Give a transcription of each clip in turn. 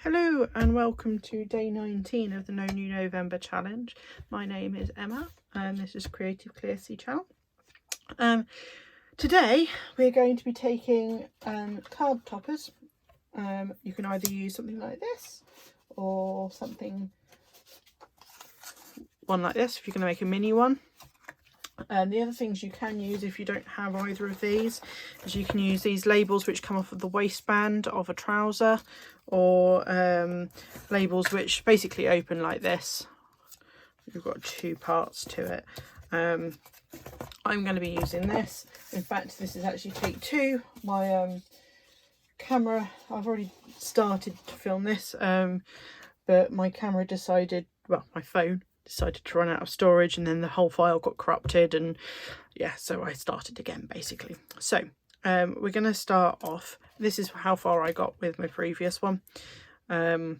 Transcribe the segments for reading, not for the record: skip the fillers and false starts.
Hello and welcome to day 19 of the No New November challenge. My name is Emma and this is Creative Clear Sea channel. Today we're going to be taking card toppers. You can either use something like this or one like this if you're going to make a mini one. The other things you can use if you don't have either of these is you can use these labels which come off of the waistband of a trouser, or labels which basically open like this. You've got two parts to it. I'm going to be using this. In fact, this is actually take two. My camera, I've already started to film this, but my camera decided, well, my phone decided to run out of storage, and then the whole file got corrupted, and yeah, so I started again basically. So we're going to start off. This is how far I got with my previous one. I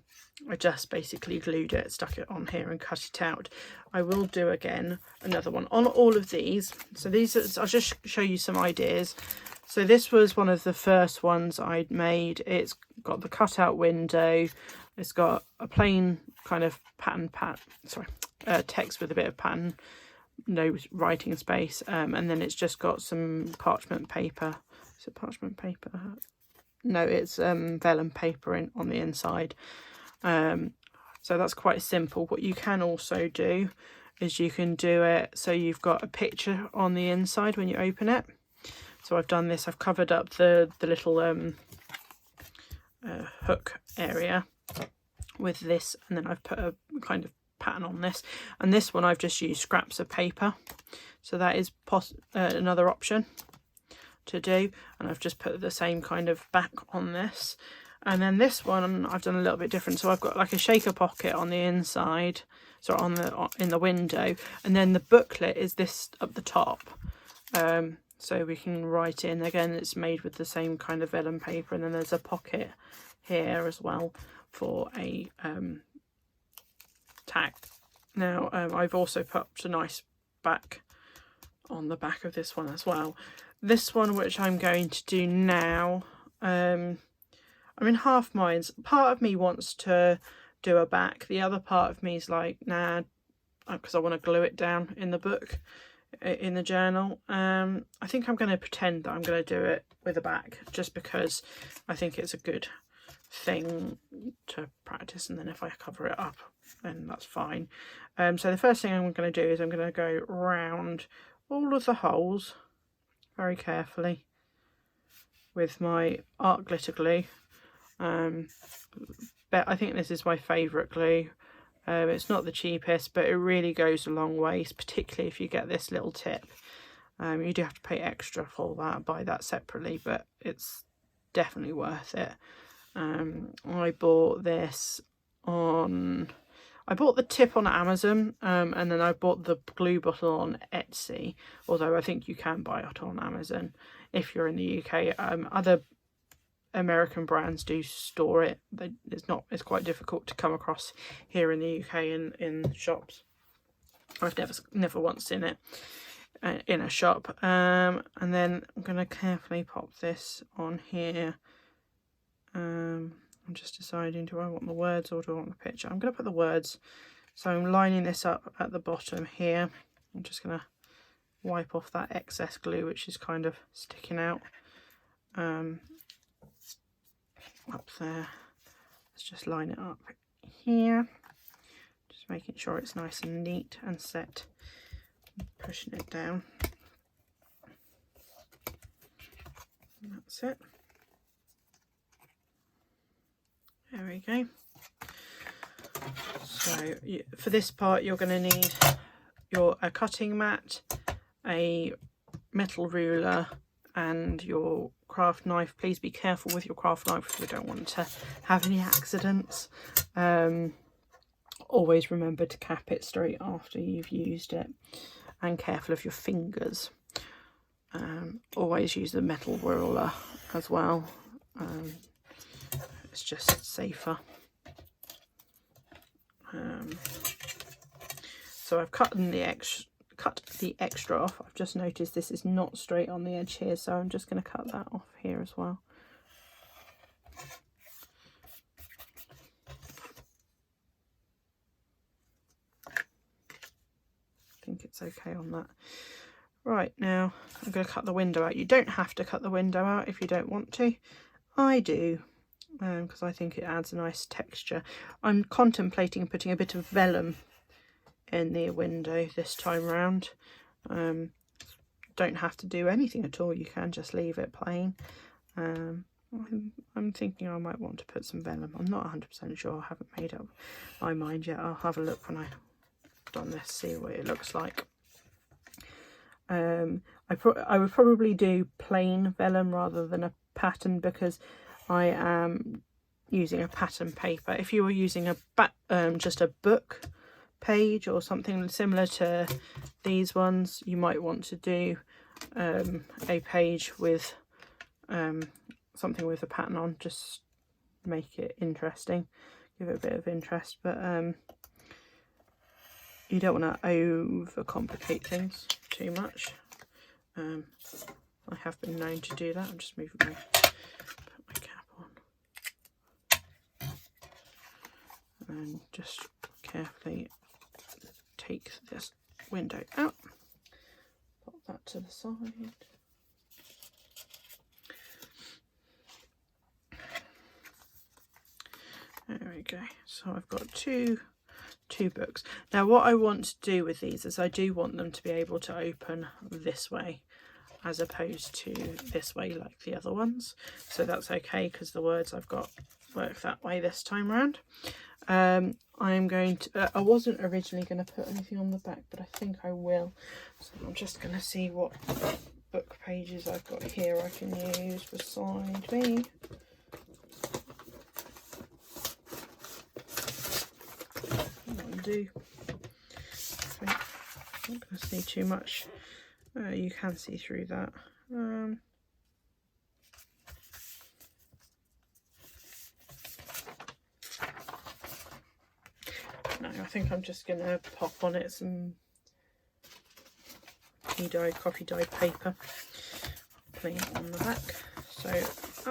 just basically glued it, stuck it on here and cut it out. I will do again another one on all of these. So these, I'll just show you some ideas. So this was one of the first ones I'd made. It's got the cutout window. It's got a plain kind of text with a bit of pattern, no writing space, and then it's just got some parchment paper. Is it parchment paper? No, it's vellum paper on the inside. So that's quite simple. What you can also do is you can do it so you've got a picture on the inside when you open it. So I've done this. I've covered up the little hook area with this, and then I've put a kind of pattern on this, and this one I've just used scraps of paper, so that is another option to do. And I've just put the same kind of back on this, and then this one I've done a little bit different. So I've got like a shaker pocket on the inside, so in the window, and then the booklet is this up the top, so we can write in. Again, it's made with the same kind of vellum paper, and then there's a pocket here as well for a tag. Now I've also put a nice back on the back of this one as well. This one, which I'm going to do now, I'm in half minds. Part of me wants to do a back, the other part of me is like, nah, because I want to glue it down in the book, in the journal. I think I'm going to pretend that I'm going to do it with a back, just because I think it's a good thing to practice, and then if I cover it up then that's fine. So the first thing I'm going to do is I'm going to go round all of the holes very carefully with my art glitter glue. But I think this is my favourite glue. It's not the cheapest, but it really goes a long way, particularly if you get this little tip. You do have to pay extra for that, buy that separately, but it's definitely worth it. I bought this I bought the tip on Amazon, and then I bought the glue bottle on Etsy, although I think you can buy it on Amazon if you're in the UK. Other American brands do store it. It's quite difficult to come across here in the UK in shops. I've never once seen it in a shop. And then I'm going to carefully pop this on here. I'm just deciding, do I want the words or do I want the picture? I'm going to put the words. So I'm lining this up at the bottom here. I'm just going to wipe off that excess glue which is kind of sticking out up there. Let's just line it up here, just making sure it's nice and neat and set, pushing it down. And that's it. There we go. So for this part you're going to need a cutting mat, a metal ruler and your craft knife. Please be careful with your craft knife because we don't want to have any accidents. Always remember to cap it straight after you've used it, and careful of your fingers. Always use the metal ruler as well. It's just safer. So I've cut the extra off. I've just noticed this is not straight on the edge here, so I'm just going to cut that off here as well. think it's okay on that. Right, now I'm going to cut the window out. You don't have to cut the window out if you don't want to. I do, because I think it adds a nice texture. I'm contemplating putting a bit of vellum in the window this time round. Don't have to do anything at all, you can just leave it plain. I'm thinking I might want to put some vellum. I'm not 100% sure, I haven't made up my mind yet. I'll have a look when I've done this, see what it looks like. I would probably do plain vellum rather than a pattern, because I am using a pattern paper. If you were using a just a book page or something similar to these ones, you might want to do a page with something with a pattern on, just make it interesting, give it a bit of interest. But you don't want to overcomplicate things too much. I have been known to do that. I'm just moving my cap on and just carefully take this window out, pop that to the side. There we go. So I've got two books. Now what I want to do with these is I do want them to be able to open this way as opposed to this way like the other ones. So that's okay, because the words I've got work that way this time round. I'm going to, I wasn't originally going to put anything on the back, but I think I will. So I'm just going to see what book pages I've got here I can use beside me. Do I'm not going to see too much. You can see through that. No, I think I'm just going to pop on it some coffee dyed paper, plain on the back. So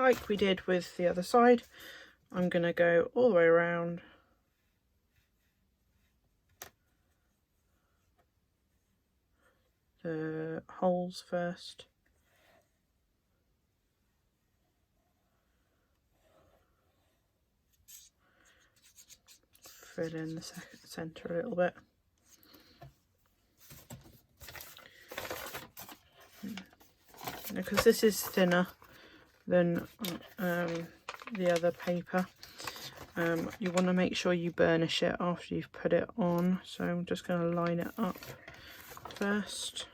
like we did with the other side, I'm going to go all the way around. The holes first. Fill in the centre a little bit. Because this is thinner than the other paper, you want to make sure you burnish it after you've put it on. So I'm just going to line it up first.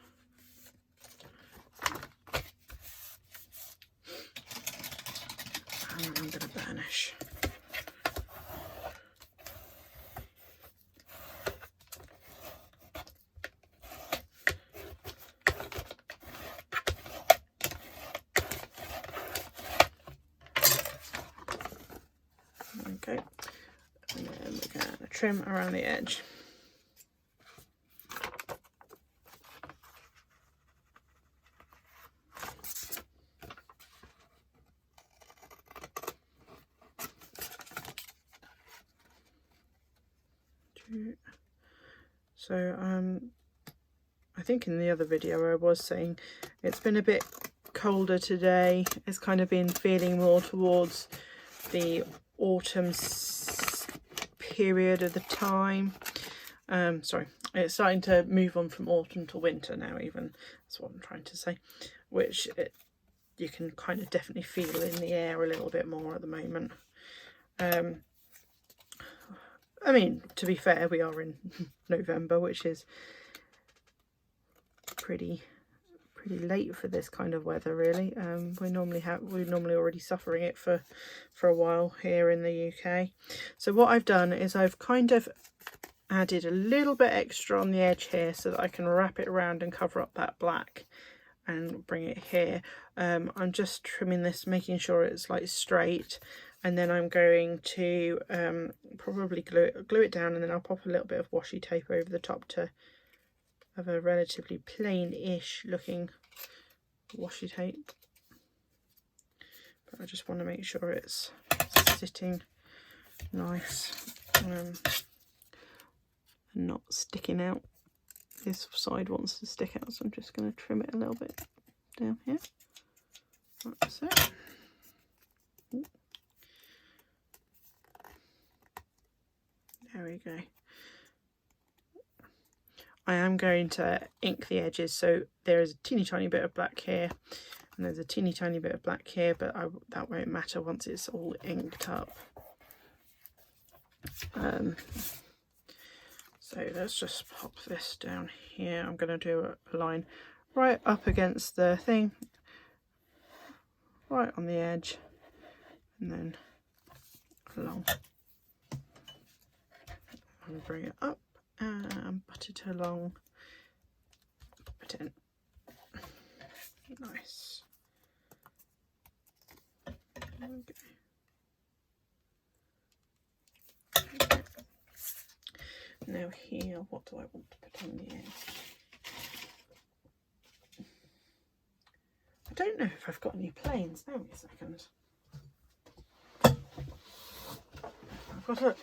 And I'm going to burnish. Okay, and then we're going to trim around the edge. So I think in the other video I was saying it's been a bit colder today. It's kind of been feeling more towards the autumn period of the time. Sorry, it's starting to move on from autumn to winter now, even. That's what I'm trying to say, which you can kind of definitely feel in the air a little bit more at the moment. I mean, to be fair, we are in November, which is pretty late for this kind of weather, really. We're normally already suffering it for a while here in the UK. So what I've done is I've kind of added a little bit extra on the edge here so that I can wrap it around and cover up that black and bring it here. I'm just trimming this, making sure it's like straight, and then I'm going to probably glue it down, and then I'll pop a little bit of washi tape over the top to have a relatively plain-ish looking washi tape. But I just want to make sure it's sitting nice and not sticking out this side wants to stick out, so I'm just going to trim it a little bit down here. That's it. There we go. I am going to ink the edges, so there is a teeny tiny bit of black here and there's a teeny tiny bit of black here, but that won't matter once it's all inked up. So let's just pop this down here. I'm going to do a line right up against the thing, right on the edge, and then along. And bring it up and put it along. Put it in. Nice. Okay. Now here, what do I want to put on the edge? I don't know if I've got any planes. Hang on a second.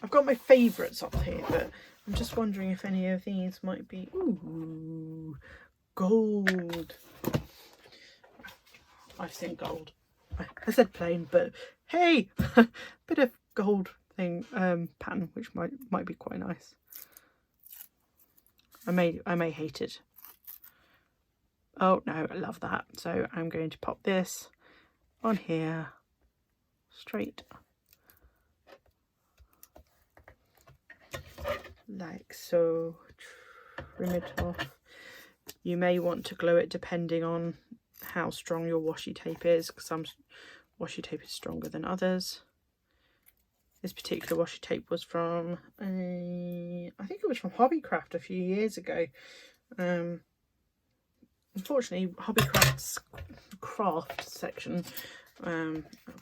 I've got my favourites up here, but I'm just wondering if any of these might be... Ooh, gold. I've seen gold. I said plain, but hey, bit of gold thing pattern, which might be quite nice. I may hate it. Oh no, I love that. So I'm going to pop this on here, straight, like so. Trim it off. You may want to glue it depending on how strong your washi tape is, because some washi tape is stronger than others. This particular washi tape was from, I think it was from Hobbycraft a few years ago. Unfortunately, Hobbycraft's craft section,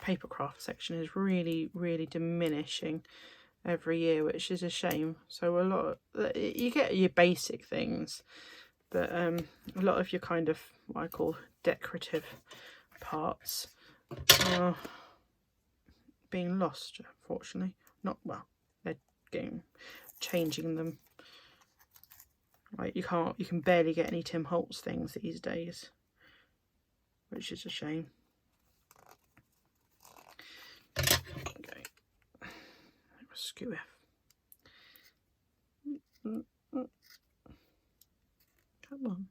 paper craft section, is really diminishing every year, which is a shame. So you get your basic things, but a lot of your kind of what I call decorative parts are being lost, unfortunately. Not well, they're changing them. Like you can barely get any Tim Holtz things these days, which is a shame. Okay, skew. Come on.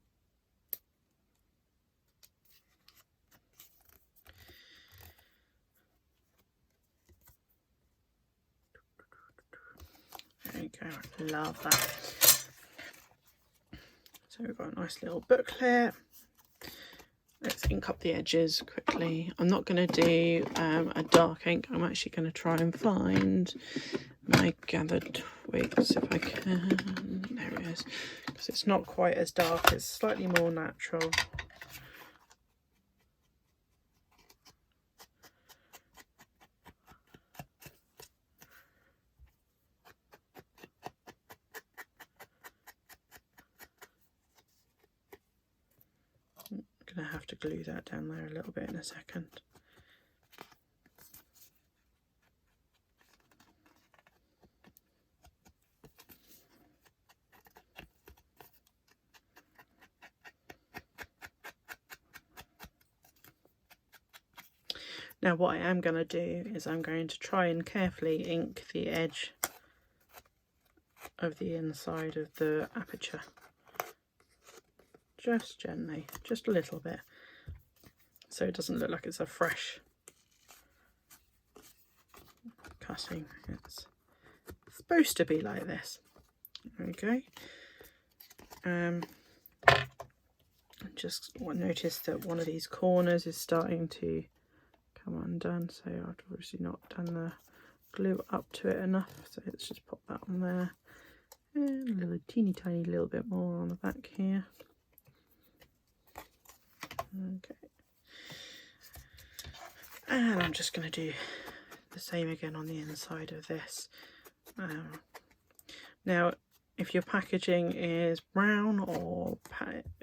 There you go, love that. So we've got a nice little booklet. Let's ink up the edges quickly. I'm not going to do a dark ink. I'm actually going to try and find my gathered twigs if I can. There it is. Because it's not quite as dark, it's slightly more natural. I'm going to have to glue that down there a little bit in a second. Now what I am going to do is I'm going to try and carefully ink the edge of the inside of the aperture. Just gently, just a little bit, so it doesn't look like it's a fresh cutting. It's supposed to be like this. Okay. Just notice that one of these corners is starting to come undone, so I've obviously not done the glue up to it enough, so let's just pop that on there, and a little teeny tiny little bit more on the back here. Okay, and I'm just going to do the same again on the inside of this. Now if your packaging is brown, or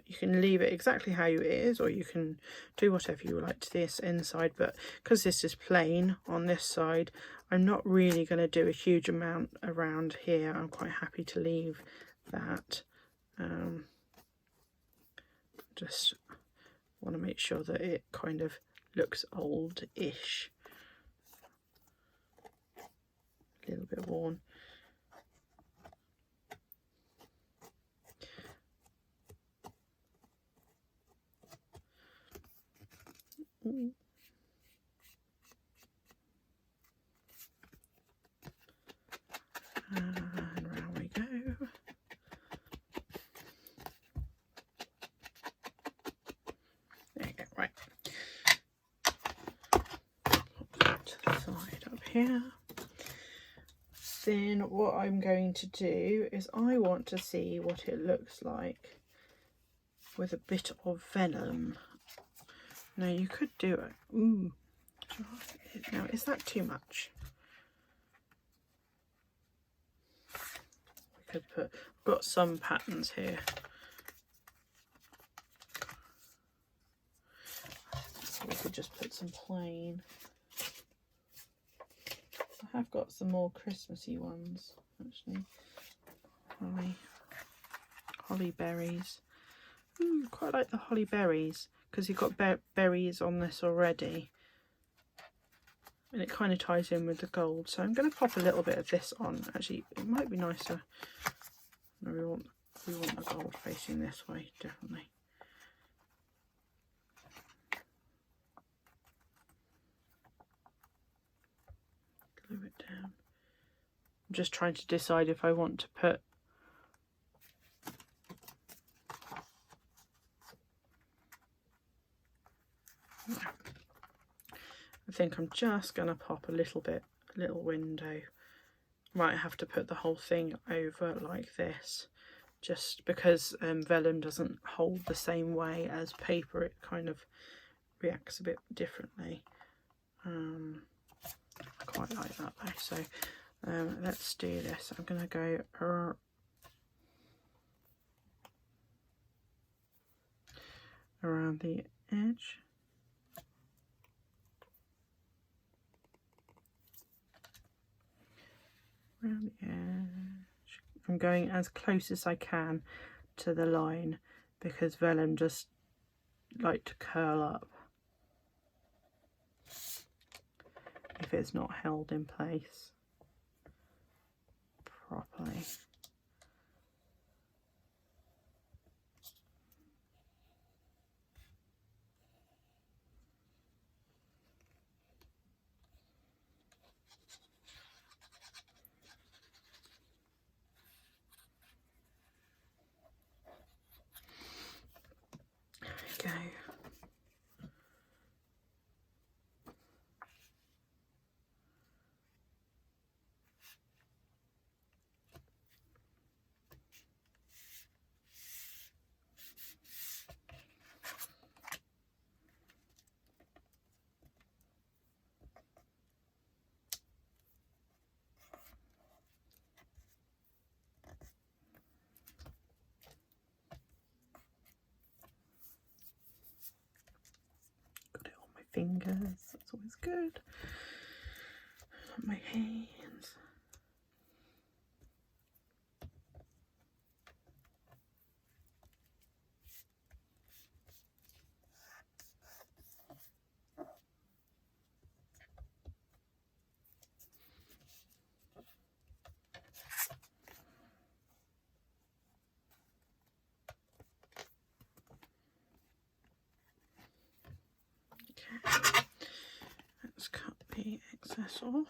you can leave it exactly how it is, or you can do whatever you like to this inside, but because this is plain on this side, I'm not really going to do a huge amount around here. I'm quite happy to leave that Just want to make sure that it kind of looks old-ish. A little bit worn. And round we go. There you go, right. Put that to the side up here. Then what I'm going to do is I want to see what it looks like with a bit of vellum. Now you could do it. Ooh. Now is that too much? We could put, I've got some patterns here. So we could just put some plain. I have got some more Christmassy ones actually. Holly berries. Quite like the holly berries because you've got berries on this already, and it kind of ties in with the gold. So I'm going to pop a little bit of this on. Actually, it might be nicer. No, we want the gold facing this way, definitely. Glue it down. I'm just trying to decide if I want to put I think I'm just going to pop a little window. Might have to put the whole thing over like this, just because vellum doesn't hold the same way as paper. It kind of reacts a bit differently. I quite like that though. So let's do this. I'm going to go around the edge. Around the edge. I'm going as close as I can to the line because vellum just like to curl up if it's not held in place properly. Go. Got it on my fingers, that's always good. On my hands. Okay, let's cut the excess off.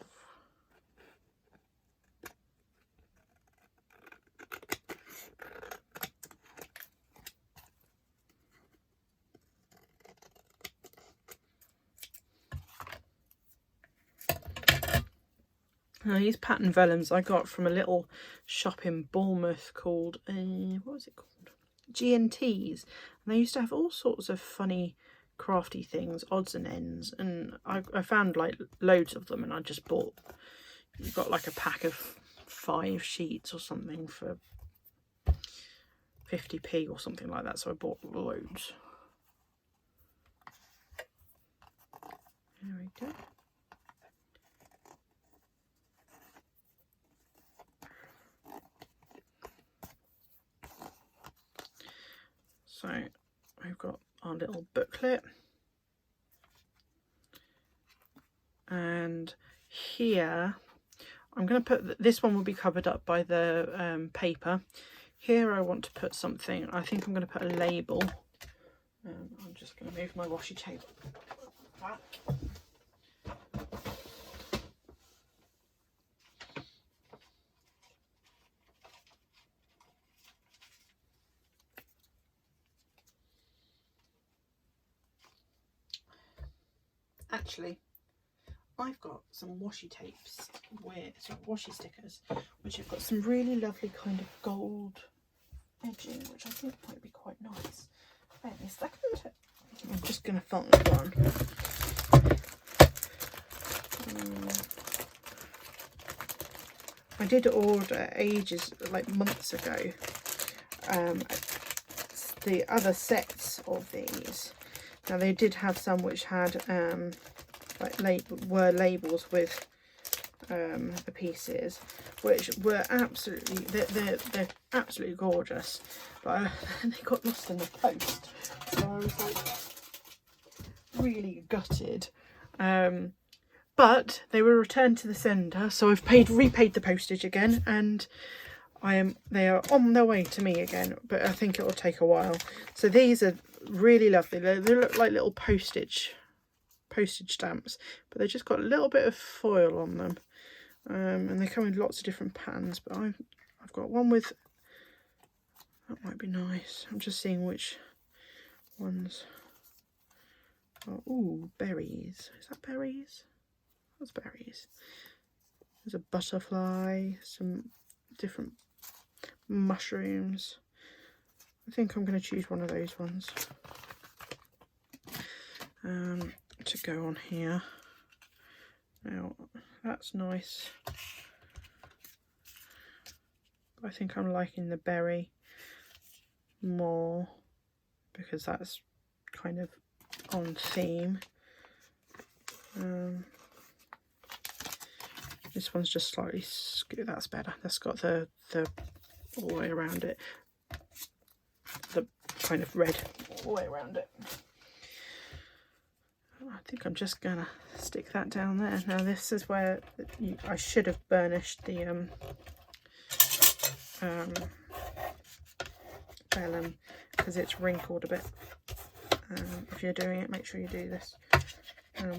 Now these pattern vellums I got from a little shop in Bournemouth called, what was it called? G&T's. And they used to have all sorts of funny crafty things, odds and ends, and I found like loads of them, and I just bought, got like a pack of 5 sheets or something for 50p or something like that, so I bought loads. There we go. So we've little booklet. And here I'm going to put, this one will be covered up by the paper. Here I want to put something, I think I'm going to put a label. I'm just going to move my washi tape back. Actually, I've got some washi tapes with some washi stickers, which have got some really lovely kind of gold edging, which I think might be quite nice. Wait a second. I'm just going to find one. I did order ages, like months ago, the other sets of these. Now they did have some which had were labels with the pieces, which were absolutely, they're absolutely gorgeous, but they got lost in the post, so I was like really gutted. But they were returned to the sender, so I've repaid the postage again, and they are on their way to me again, but I think it will take a while. So these are really lovely. They look like little postage stamps, but they just got a little bit of foil on them, and they come in lots of different patterns. But I've got one with, that might be nice. I'm just seeing which ones. Oh, ooh, berries. Is that berries? That's berries. There's a butterfly, some different mushrooms. I think I'm going to choose one of those ones to go on here. Now that's nice. I think I'm liking the berry more because that's kind of on theme. This one's just slightly that's better. That's got the all the way around it, the kind of red all the way around it. I think I'm just gonna stick that down there. Now this is where I should have burnished the vellum because it's wrinkled a bit. If you're doing it, make sure you do this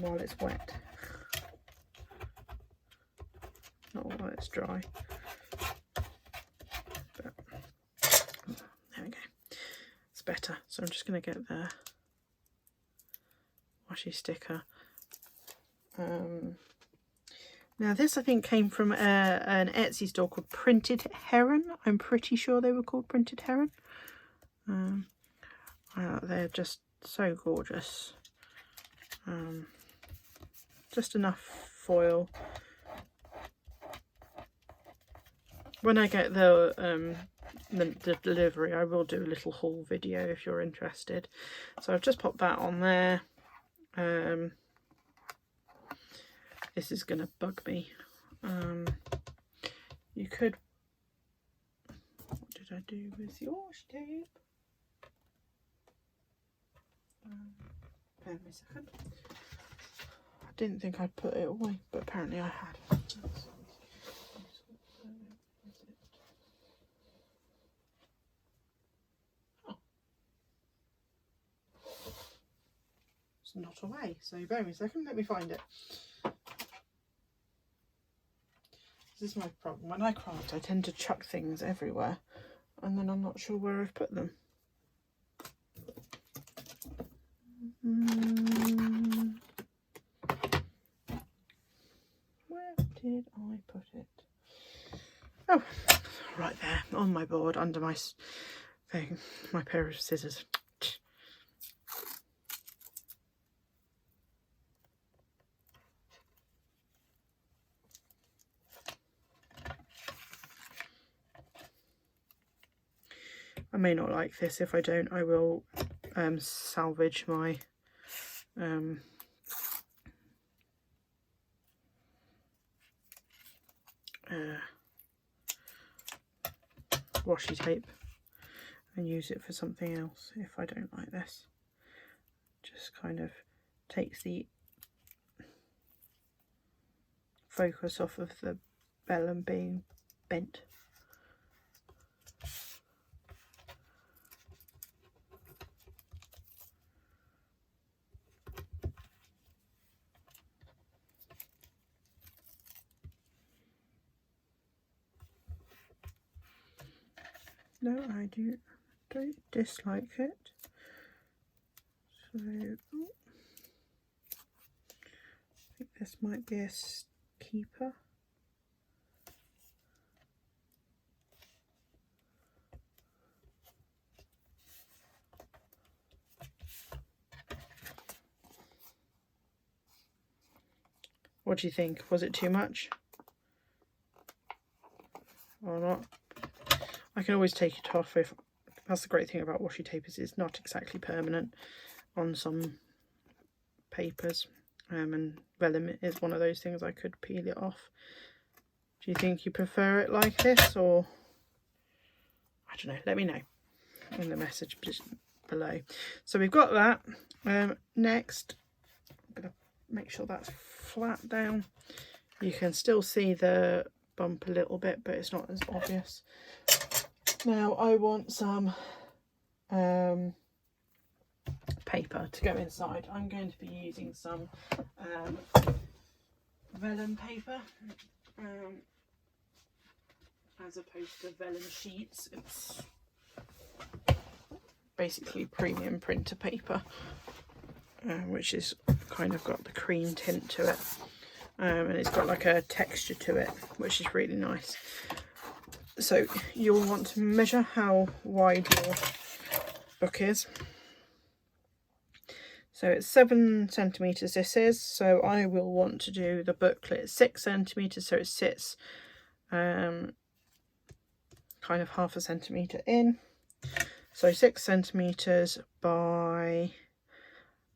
while it's wet, not while it's dry. But there we go, it's better. So I'm just going to get the washi sticker. Now this I think came from an Etsy store called Printed Heron. I'm pretty sure they were called Printed Heron. They're just so gorgeous. Just enough foil. When I get the delivery, I will do a little haul video if you're interested. So I've just popped that on there. This is going to bug me. You could... What did I do with your tape? Bear with me a second. I didn't think I'd put it away, but apparently I had. Oh. It's not away, so bear with me a second, let me find it. This is my problem. When I craft, I tend to chuck things everywhere, and then I'm not sure where I've put them. Where did I put it? Oh, right there on my board under my thing, my pair of scissors. I may not like this. If I don't, I will salvage my washi tape and use it for something else if I don't like this. just kind of takes the focus off of the vellum being bent. No, I don't dislike it. So I think this might be a keeper. What do you think? Was it too much? Or not? I can always take it off if... That's the great thing about washi tape, is it's not exactly permanent on some papers. And vellum is one of those things I could peel it off. Do you think you prefer it like this, or... I don't know, let me know in the message below. So we've got that. Next, I'm going to make sure that's flat down. You can still see the bump a little bit, but it's not as obvious. Now I want some paper to go inside. I'm going to be using some vellum paper as opposed to vellum sheets. It's basically premium printer paper, which is kind of got the cream tint to it, and it's got like a texture to it, which is really nice. So you'll want to measure how wide your book is. So it's 7 centimeters this is, so I will want to do the booklet 6 centimeters, so it sits kind of half a centimeter in. So 6 centimeters by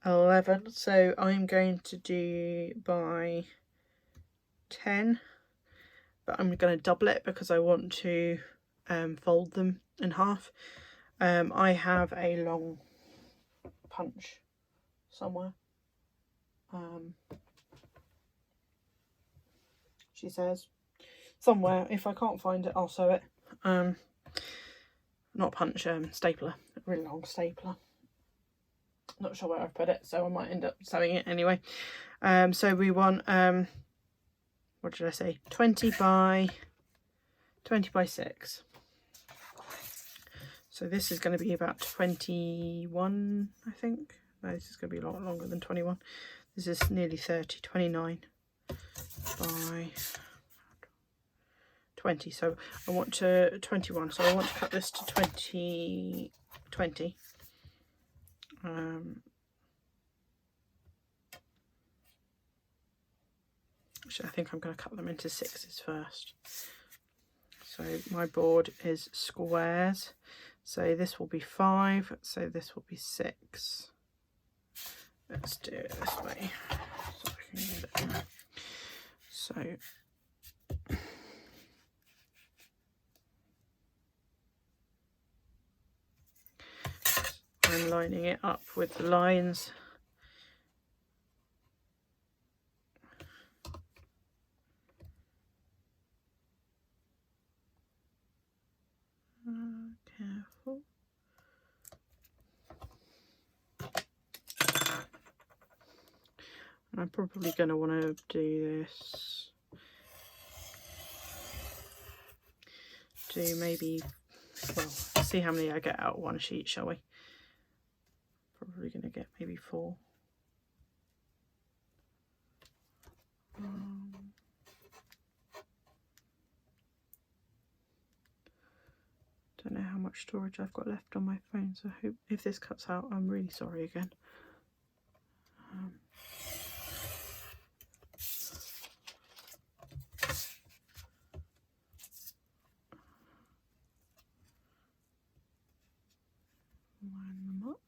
11, so I'm going to do by 10, but I'm going to double it because I want to fold them in half. I have a long punch somewhere, she says, somewhere. If I can't find it, I'll sew it. Not punch, stapler, a really long stapler. Not sure where I've put it, so I might end up sewing it anyway. So we want, what did I say, 20 by 6. So this is going to be about 21, I think. No, this is going to be a lot longer than 21. This is nearly 30, 29 by 20. So I want to 21. So I want to cut this to 20. Actually, I think I'm going to cut them into 6s first. So my board is squares. So this will be 5. So this will be 6. Let's do it this way so I can get it in. So I'm lining it up with the lines. Careful. I'm probably going to want to do this. Do maybe, well, see how many I get out of one sheet, shall we? Probably going to get maybe 4. Don't know how much storage I've got left on my phone, so I hope if this cuts out, I'm really sorry again. Line them up.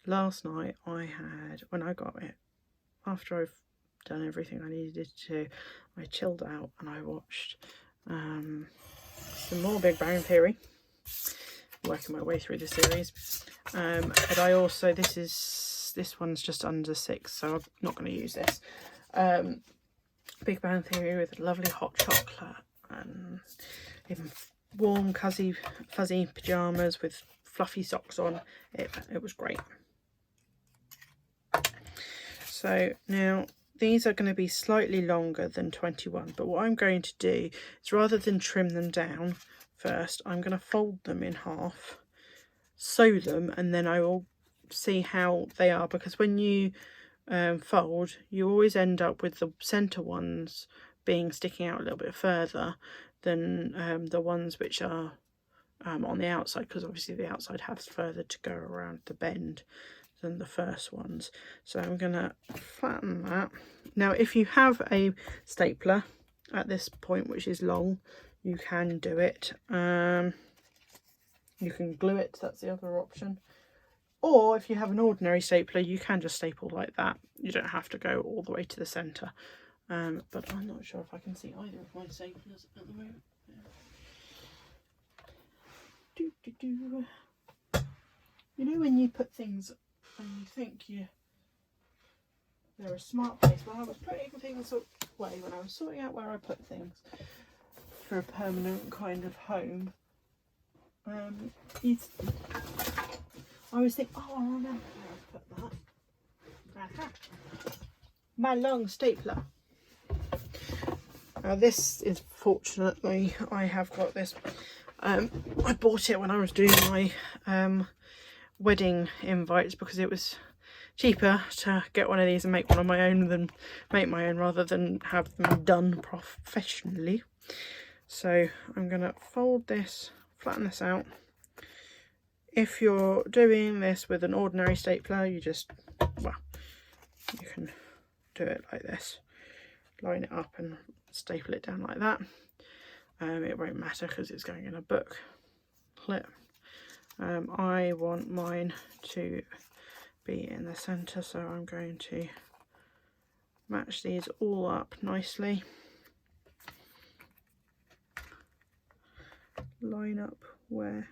Last night I had, when I got it, after I've done everything I needed to, I chilled out and I watched some more Big Bang Theory, working my way through the series. But I also, this one's just under 6, so I'm not going to use this. Big Bang Theory with lovely hot chocolate and even warm, fuzzy pyjamas with fluffy socks on. It was great. So now these are going to be slightly longer than 21, but what I'm going to do is, rather than trim them down first, I'm going to fold them in half, sew them, and then I will see how they are, because when you fold, you always end up with the centre ones sticking out a little bit further than the ones which are on the outside, because obviously the outside has further to go around the bend than the first ones. So I'm going to flatten that. Now if you have a stapler at this point which is long, you can do it. You can glue it, that's the other option. Or if you have an ordinary stapler, you can just staple like that. You don't have to go all the way to the centre. But I'm not sure if I can see either of my staplers at the moment. You know when you put things and you think they're a smart place. When I was putting things away, when I was sorting out where I put things for a permanent kind of home, I always think, oh, I remember where I put that. My long stapler. Now this is, fortunately, I have got this. I bought it when I was doing my wedding invites, because it was cheaper to get one of these and make one of my own than rather than have them done professionally. So I'm gonna fold this, flatten this out. If you're doing this with an ordinary stapler, you can do it like this, line it up and staple it down like that. It won't matter because it's going in a book clip. I want mine to be in the centre, so I'm going to match these all up nicely, line up where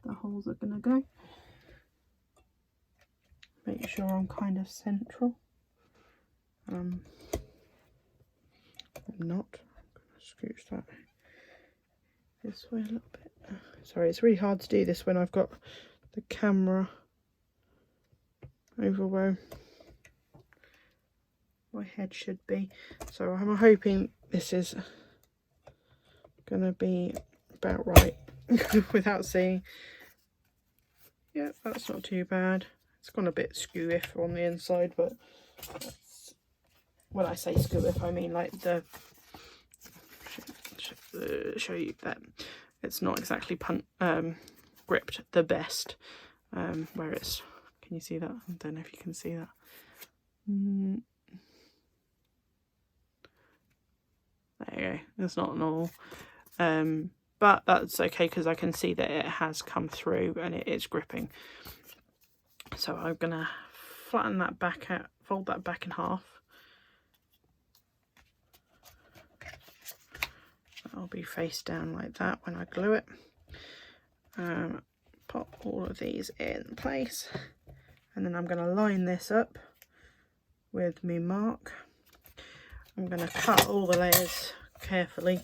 the holes are going to go, make sure I'm kind of central. I'm not. I'm going to scooch that this way a little bit. Sorry, it's really hard to do this when I've got the camera over where my head should be. So I'm hoping this is going to be about right without seeing. Yeah, that's not too bad. It's gone a bit skew-if on the inside, but that's, when I say skew-if, I mean like show you that it's not exactly gripped the best, where it's, can you see that? I don't know if you can see that. There you go, it's not normal, but that's okay because I can see that it has come through and it is gripping. So I'm gonna flatten that back out, fold that back in half. That'll be face down like that when I glue it. Pop all of these in place, and then I'm going to line this up with my mark. I'm going to cut all the layers carefully,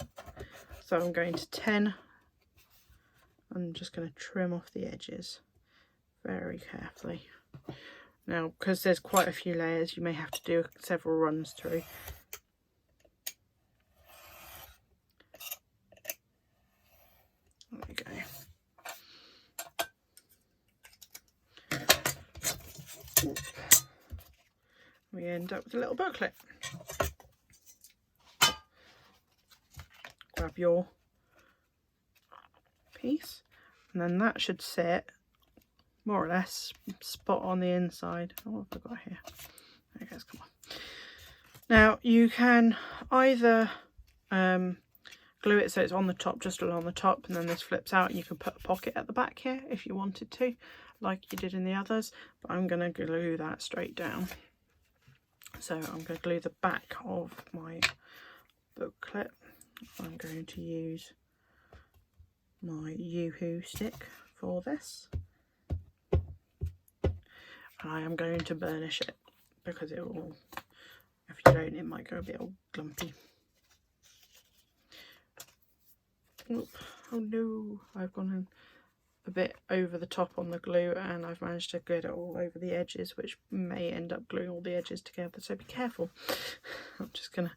so I'm going to 10. I'm just going to trim off the edges very carefully. Now, because there's quite a few layers, you may have to do several runs through. There we go. We end up with a little booklet. Grab your piece, and then that should sit more or less spot on the inside. Oh, what have I got here? There it goes, come on. Now you can either glue it so it's on the top, just along the top, and then this flips out and you can put a pocket at the back here if you wanted to, like you did in the others. But I'm going to glue that straight down. So I'm going to glue the back of my booklet. I'm going to use my Yoo-hoo stick for this. And I am going to burnish it because it will, if you don't, it might go a bit all glumpy. Oop. Oh no, I've gone in a bit over the top on the glue and I've managed to get it all over the edges, which may end up gluing all the edges together, so be careful. I'm just going to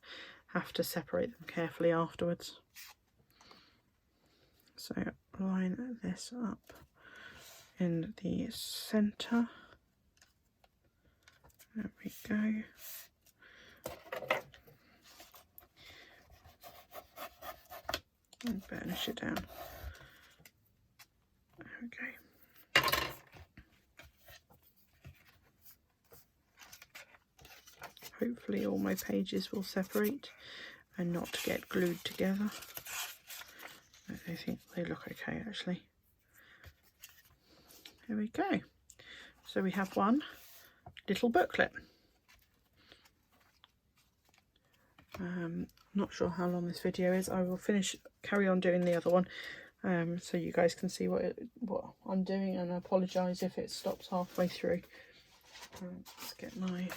have to separate them carefully afterwards. So line this up in the centre. There we go. And burnish it down. There we go. Hopefully all my pages will separate and not get glued together. I think they look okay actually. There we go. So we have one little booklet. Not sure how long this video is. I will carry on doing the other one, so you guys can see what I'm doing, and I apologise if it stops halfway through. Let's get my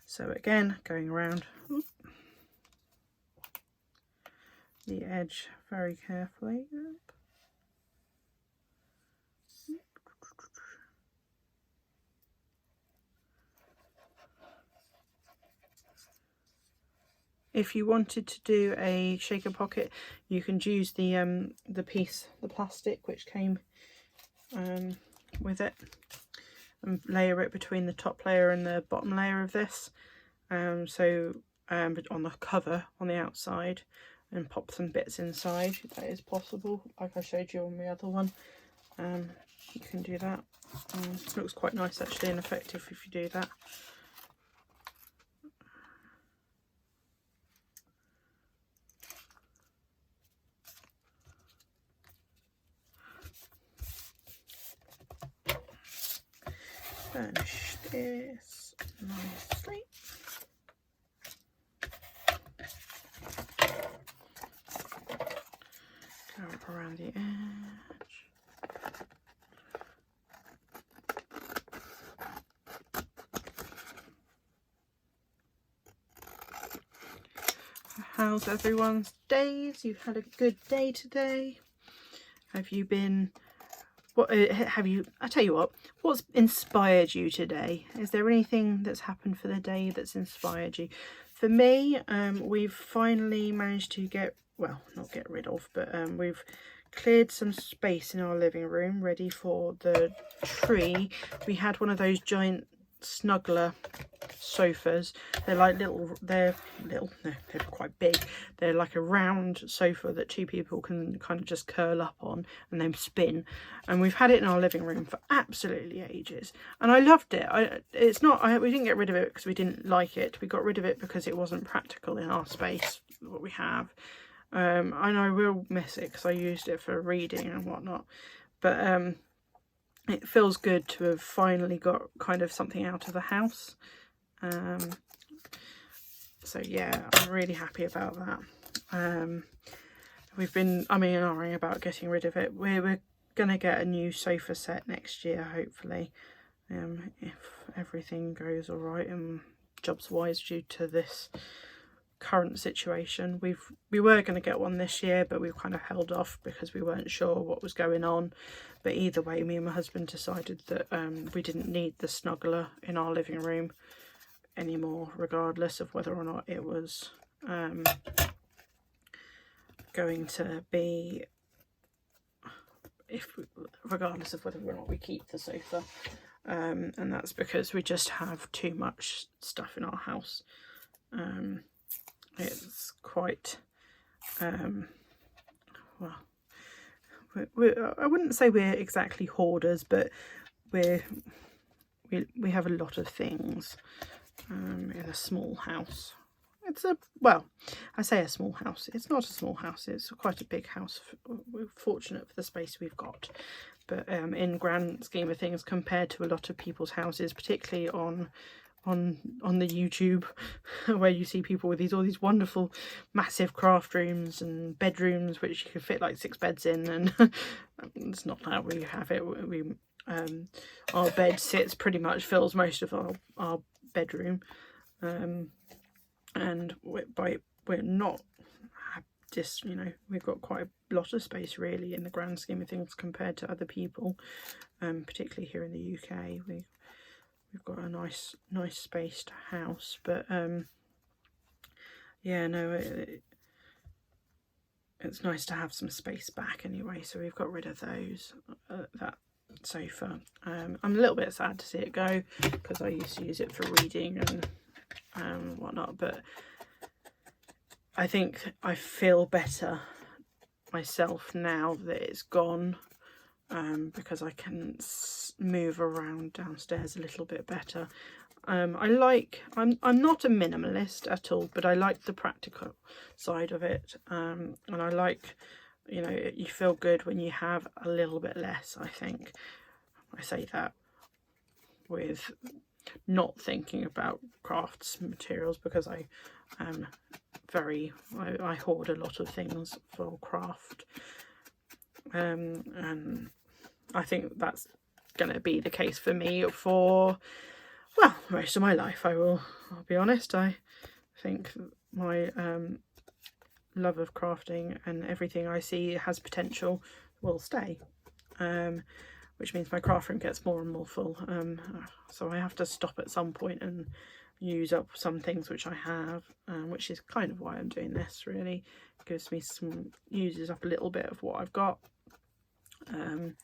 so again going around the edge very carefully. If you wanted to do a shaker pocket, you can use the plastic which came with it, and layer it between the top layer and the bottom layer of this. But on the cover on the outside, and pop some bits inside. That is possible, like I showed you on the other one. You can do that. It looks quite nice actually and effective if you do that. Burnish this nicely. Go around the edge. How's everyone's days? You've had a good day today? Have you been... What have you? I tell you what. What's inspired you today? Is there anything that's happened for the day that's inspired you? For me, we've finally managed to not get rid of, but we've cleared some space in our living room, ready for the tree. We had one of those giant snuggler sofas. They're quite big. They're like a round sofa that two people can kind of just curl up on and then spin, and we've had it in our living room for absolutely ages, and I loved it. We didn't get rid of it because we didn't like it. We got rid of it because it wasn't practical in our space what we have, and I will miss it because I used it for reading and whatnot, but it feels good to have finally got kind of something out of the house. So yeah, I'm really happy about that. We've been umming and ahhing about getting rid of it. We're going to get a new sofa set next year, hopefully, if everything goes all right and jobs wise due to this current situation. We were going to get one this year, but we kind of held off because we weren't sure what was going on. But either way, me and my husband decided that we didn't need the snuggler in our living room anymore, regardless of whether or not it was going to be, regardless of whether or not we keep the sofa, and that's because we just have too much stuff in our house. It's quite well, I wouldn't say we're exactly hoarders, but we have a lot of things. in a small house. It's a, well, I say a small house, it's not a small house, it's quite a big house. We're fortunate for the space we've got, but in grand scheme of things, compared to a lot of people's houses, particularly on the YouTube, where you see people with all these wonderful massive craft rooms and bedrooms which you can fit like 6 beds in, and it's not how we have it. Our bed sits pretty much, fills most of our bedroom, and we're not just, you know, we've got quite a lot of space really in the grand scheme of things compared to other people, particularly here in the UK. We've got a nice spaced house, but yeah, no, it's nice to have some space back anyway. So we've got rid of those, that sofa. I'm a little bit sad to see it go, because I used to use it for reading and whatnot, but I think I feel better myself now that it's gone, because I can move around downstairs a little bit better. I'm not a minimalist at all, but I like the practical side of it, and I like, you know, you feel good when you have a little bit less, I think. I say that with not thinking about crafts materials, because I hoard a lot of things for craft, and I think that's going to be the case for me for, well, most of my life. I'll be honest. I think my love of crafting and everything I see has potential will stay, which means my craft room gets more and more full, so I have to stop at some point and use up some things which I have, which is kind of why I'm doing this. Really gives me uses up a little bit of what I've got, and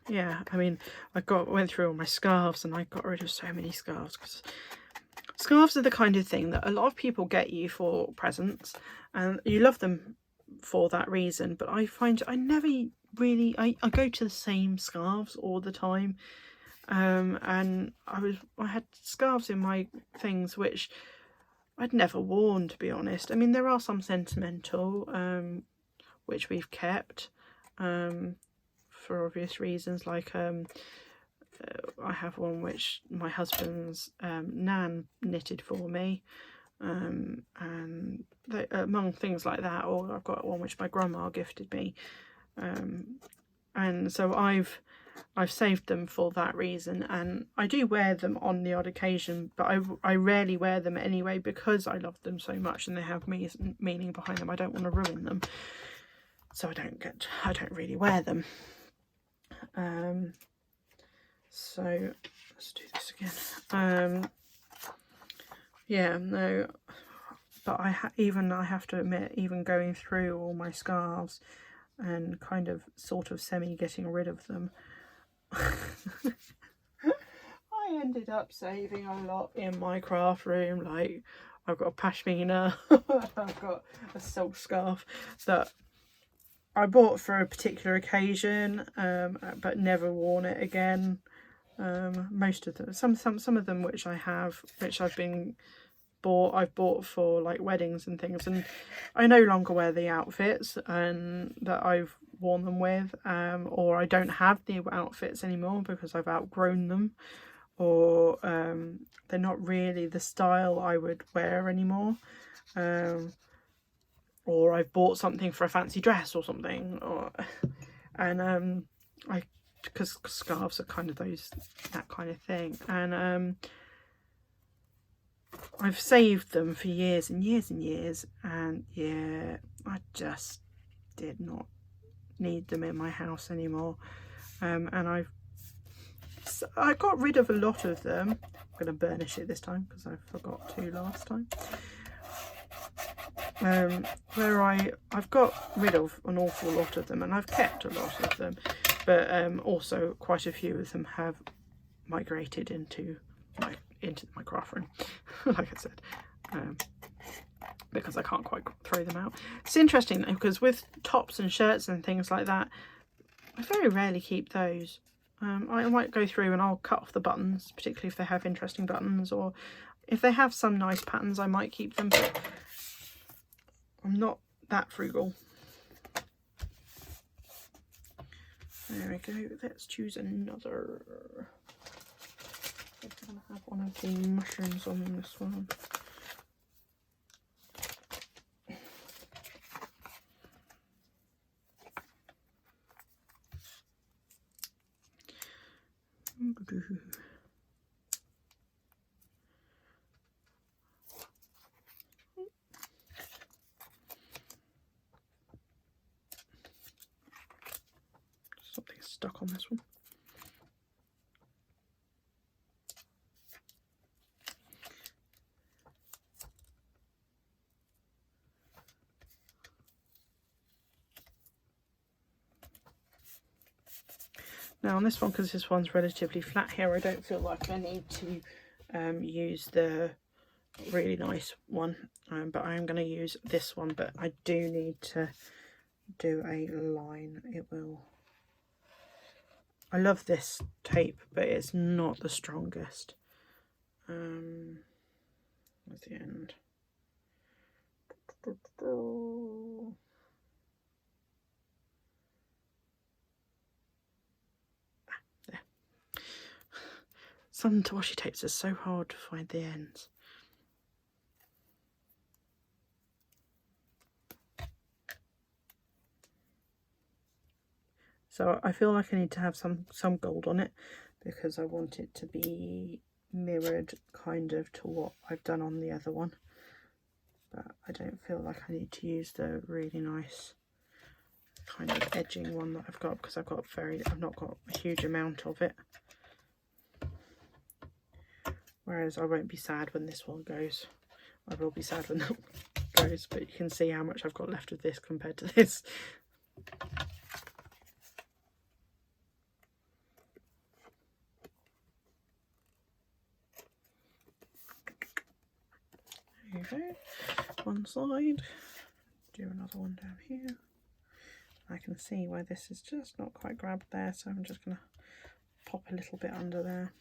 yeah, I mean, went through all my scarves, and I got rid of so many scarves, because scarves are the kind of thing that a lot of people get you for presents, and you love them for that reason, but I find I never really, I go to the same scarves all the time, and I had scarves in my things which I'd never worn, to be honest. I mean, there are some sentimental, which we've kept, for obvious reasons, like I have one which my husband's nan knitted for me, and among things like that, or I've got one which my grandma gifted me, and so I've saved them for that reason, and I do wear them on the odd occasion, but I rarely wear them anyway, because I love them so much and they have meaning behind them. I don't want to ruin them, so I don't really wear them. So let's do this again. Yeah, no, but I have to admit, even going through all my scarves and kind of sort of semi getting rid of them, I ended up saving a lot in my craft room. Like, I've got a pashmina, I've got a silk scarf that I bought for a particular occasion, but never worn it again. Most of them, some of them which I've bought for like weddings and things, and I no longer wear the outfits and that I've worn them with, or I don't have the outfits anymore because I've outgrown them, or they're not really the style I would wear anymore, or I've bought something for a fancy dress or something, and because scarves are kind of that kind of thing, and I've saved them for years and years and years, and yeah, I just did not need them in my house anymore, and I got rid of a lot of them. I'm going to burnish it this time because I forgot to last time. Where I've got rid of an awful lot of them, and I've kept a lot of them, but also quite a few of them have migrated into my craft room, like I said, because I can't quite throw them out. It's interesting though, because with tops and shirts and things like that, I very rarely keep those. I might go through and I'll cut off the buttons, particularly if they have interesting buttons, or if they have some nice patterns I might keep them, but I'm not that frugal. There we go. Let's choose another. I'm going to have one of the mushrooms on this one. Something's stuck on this one. Now on this one, because this one's relatively flat here, I don't feel like I need to use the really nice one, but I am going to use this one, but I do need to do a line. It will, I love this tape, but it's not the strongest. At the end. There. Some washi tapes are so hard to find the ends. So I feel like I need to have some gold on it, because I want it to be mirrored kind of to what I've done on the other one. But I don't feel like I need to use the really nice kind of edging one that I've got, because I've not got a huge amount of it. Whereas I won't be sad when this one goes. I will be sad when that one goes, but you can see how much I've got left of this compared to this. There you go. One side. Do another one down here. I can see where this is just not quite grabbed there, so I'm just going to pop a little bit under there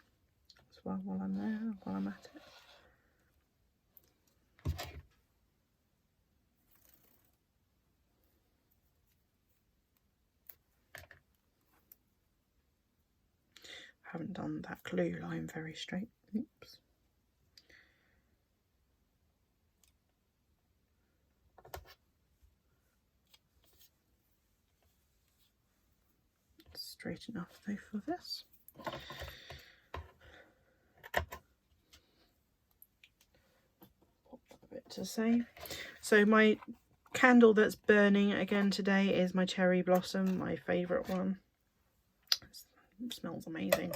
as well while I'm there, while I'm at it. I haven't done that glue line very straight. Oops. Straight enough though for this. Pop that bit to save. So my candle that's burning again today is my cherry blossom, my favourite one. It smells amazing.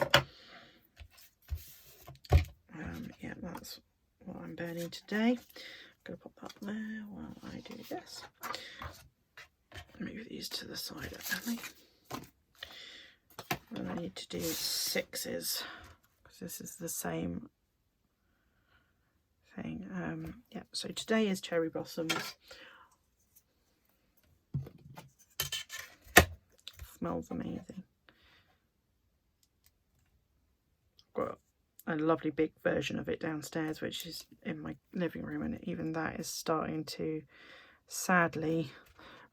Yeah, that's what I'm burning today. I'm going to pop that there while I do this. Move these to the side actually. And I need to do 6s because this is the same thing. Yeah, so today is cherry blossoms. Smells amazing. I've got a lovely big version of it downstairs, which is in my living room, and even that is starting to sadly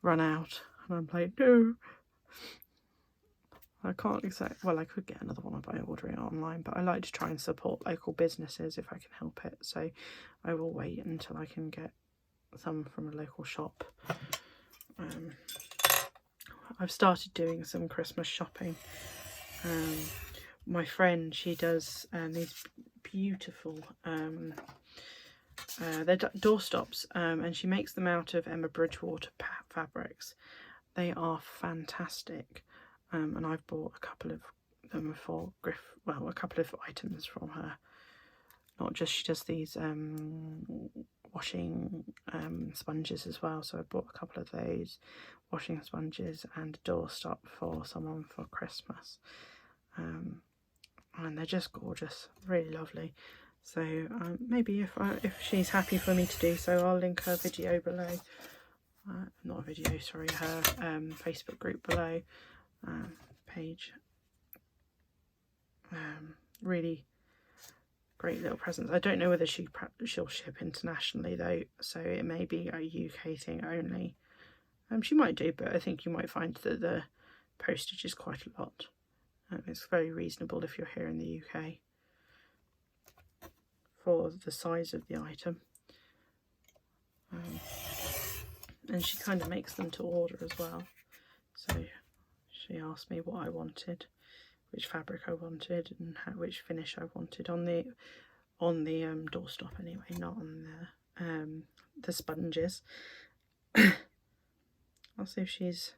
run out. And I'm like, no. I can't exactly, well, I could get another one by ordering it online, but I like to try and support local businesses if I can help it. So I will wait until I can get some from a local shop. I've started doing some Christmas shopping. My friend, she does these beautiful, they're doorstops, and she makes them out of Emma Bridgewater fabrics. They are fantastic. And I've bought a couple of them for a couple of items from her. Not just, she does these washing sponges as well, so I bought a couple of those washing sponges and a doorstop for someone for Christmas. And they're just gorgeous, really lovely. So maybe if she's happy for me to do so, I'll link her video below. Not a video, sorry, her Facebook group below. Page. Really great little presents. I don't know whether she'll ship internationally though, so it may be a UK thing only. She might do, but I think you might find that the postage is quite a lot. It's very reasonable if you're here in the UK for the size of the item. And she kind of makes them to order as well. So she asked me what I wanted, which fabric I wanted, and which finish I wanted on the doorstop anyway, not on the sponges. I'll see if she's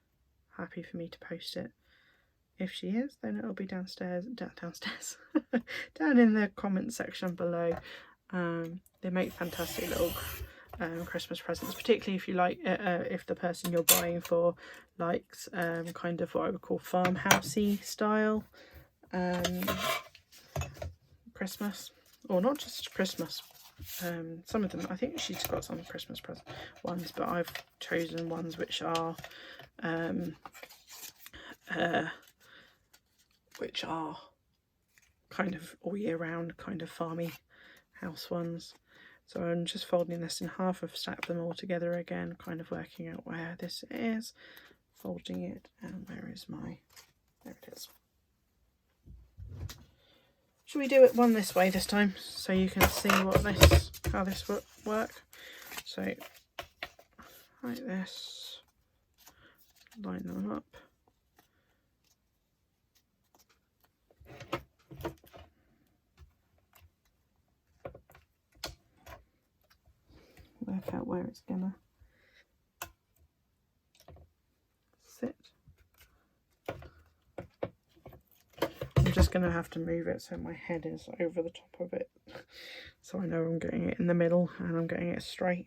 happy for me to post it. If she is, then it'll be downstairs down in the comment section below. They make fantastic little Christmas presents, particularly if you like if the person you're buying for likes kind of what I would call farmhousey style Christmas, or not just Christmas. Some of them, I think she's got some Christmas present ones, but I've chosen ones which are kind of all year round, kind of farmy house ones. So I'm just folding this in half. I've stacked them all together again, kind of working out where this is, folding it, and where is my, there it is. Should we do it one this way this time, so you can see how this work? So like this, line them up. Work out where it's gonna sit. I'm just gonna have to move it so my head is over the top of it, so I know I'm getting it in the middle and I'm getting it straight.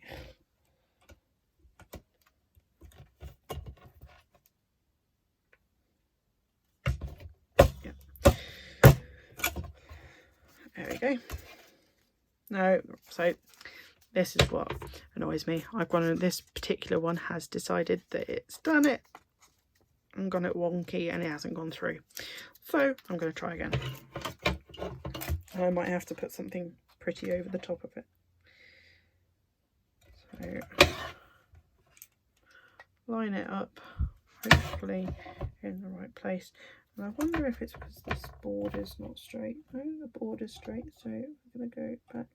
Yeah. There we go. No, so this is what annoys me. This particular one has decided that it's done it and gone it wonky and it hasn't gone through. So I'm going to try again. I might have to put something pretty over the top of it. So line it up, hopefully in the right place. And I wonder if it's because this board is not straight. No, the board is straight, so we're going to go back.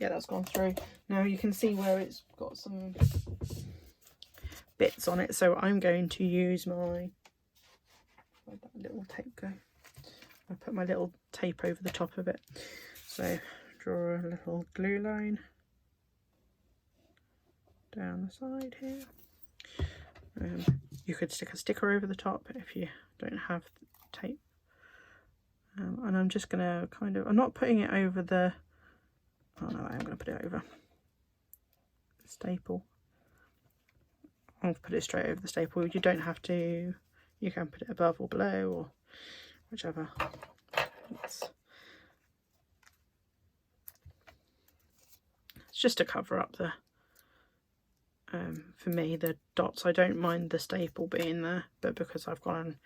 Yeah, that's gone through. Now you can see where it's got some bits on it, so I'm going to use my, where'd that little tape go? I put my little tape over the top of it. So draw a little glue line down the side here. You could stick a sticker over the top if you don't have tape. And I'm just going to kind of, I'm not putting it over the, oh no, I am going to put it over the staple. I'll put it straight over the staple. You don't have to, you can put it above or below or whichever. It's just to cover up the, for me, the dots. I don't mind the staple being there, but because I've gone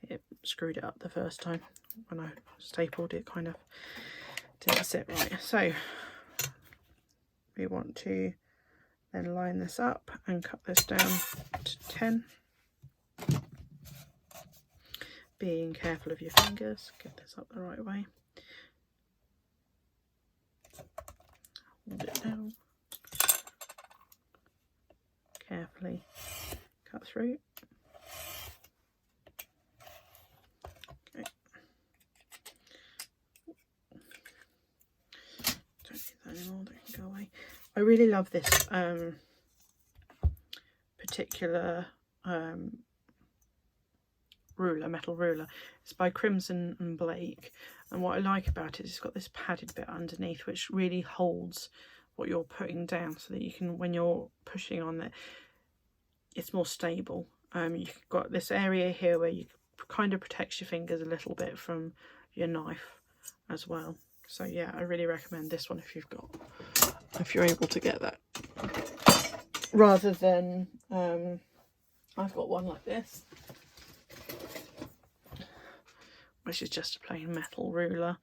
and it screwed it up the first time when I stapled it, kind of didn't sit right. So we want to then line this up and cut this down to 10. Being careful of your fingers, get this up the right way. Hold it down. Carefully cut through. Okay. Don't need that anymore, that can go away. I really love this particular ruler, metal ruler. It's by Crimson and Blake, and what I like about it is it's got this padded bit underneath which really holds what you're putting down, so that you can, when you're pushing on it, it's more stable. You've got this area here where you kind of protects your fingers a little bit from your knife as well. So yeah, I really recommend this one if you're able to get that, rather than I've got one like this which is just a plain metal ruler,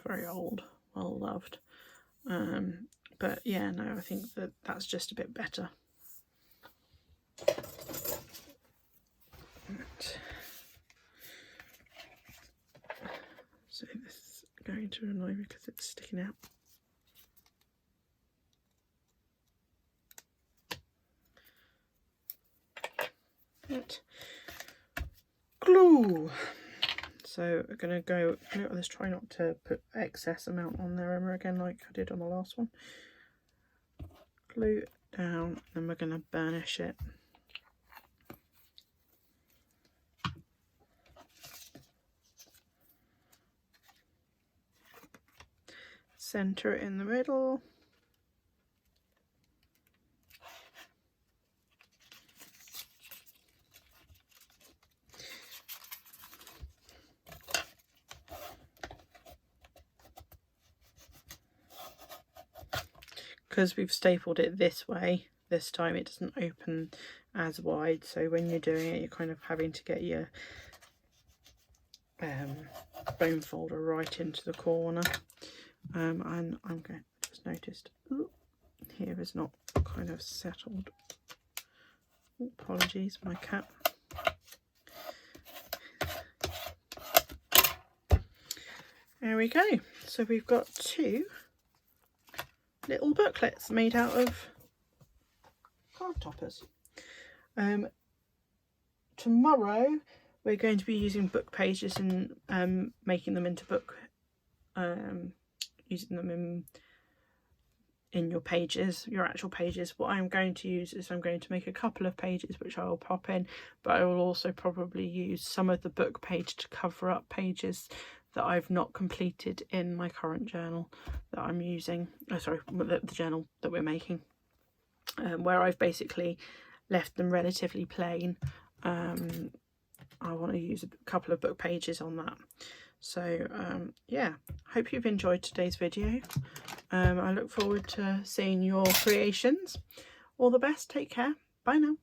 very old, well loved. But yeah, no, I think that that's just a bit better. So this is going to annoy me because it's sticking out. Right. Glue. So we're going to go, let's try not to put excess amount on there ever again like I did on the last one. Glue it down, and we're going to burnish it. Centre it in the middle. Because we've stapled it this way, this time it doesn't open as wide, so when you're doing it, you're kind of having to get your bone folder right into the corner. And I'm going to just noticed here is not kind of settled. Apologies, my cat. There we go. So we've got 2 little booklets made out of card toppers. Tomorrow we're going to be using book pages and making them into book, using them in your pages, your actual pages. What I'm going to use is I'm going to make a couple of pages which I will pop in, but I will also probably use some of the book page to cover up pages that I've not completed in my current journal that I'm using. Oh, sorry, the journal that we're making, where I've basically left them relatively plain. I want to use a couple of book pages on that. So yeah, hope you've enjoyed today's video. I look forward to seeing your creations. All the best, take care, bye now.